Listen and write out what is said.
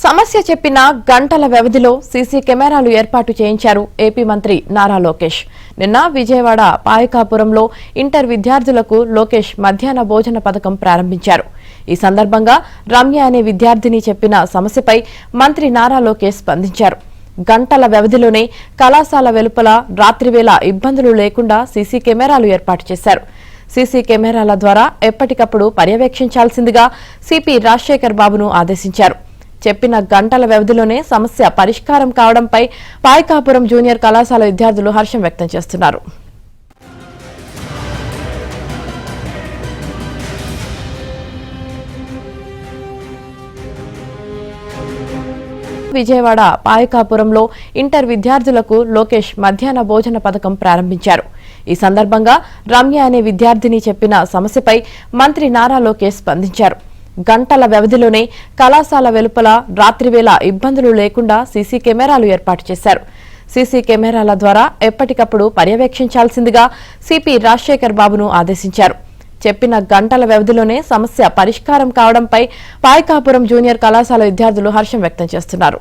సమస్య చెప్పిన గంటల వ్యవధిలో సీసీ కెమెరాలు ఏర్పాటు చేయించారు ఏపీ మంత్రి నారా లోకేష్. నిన్న విజయవాడ పాయకాపురంలో ఇంటర్ విద్యార్థులకు లోకేష్ మధ్యాహ్న భోజన పథకం ప్రారంభించారు. ఈ సందర్భంగా రమ్య అనే విద్యార్థిని చెప్పిన సమస్యపై మంత్రి నారా లోకేష్ స్పందించారు. గంటల వ్యవధిలోనే కళాశాల వెలుపల రాత్రివేళ ఇబ్బందులు లేకుండా సీసీ కెమెరాలు ఏర్పాటు చేశారు. సీసీ కెమెరాల ద్వారా ఎప్పటికప్పుడు పర్యవేక్షించాల్సిందిగా సిపి రాజశేఖర్ బాబును ఆదేశించారు. చెప్పిన గంటల వ్యవధిలోనే సమస్య పరిష్కారం కావడంపై పాయకాపురం జూనియర్ కళాశాల విద్యార్థులు హర్షం వ్యక్తం చేస్తున్నారు. విజయవాడ పాయకాపురంలో ఇంటర్ విద్యార్థులకు లోకేష్ మధ్యాహ్న భోజన పథకం ప్రారంభించారు. ఈ సందర్భంగా రమ్య అనే విద్యార్థిని చెప్పిన సమస్యపై మంత్రి నారా లోకేష్ స్పందించారు. గంటల వ్యవధిలోనే కళాశాల వెలుపల రాత్రివేళ ఇబ్బందులు లేకుండా సీసీ కెమెరాలు ఏర్పాటు చేశారు. సీసీ కెమెరాల ద్వారా ఎప్పటికప్పుడు పర్యవేక్షించాల్సిందిగా సిపి రాజశేఖర్ బాబును ఆదేశించారు. చెప్పిన గంటల వ్యవధిలోనే సమస్య పరిష్కారం కావడంపై పాయకాపురం జూనియర్ కళాశాల విద్యార్థులు హర్షం వ్యక్తం చేస్తున్నారు.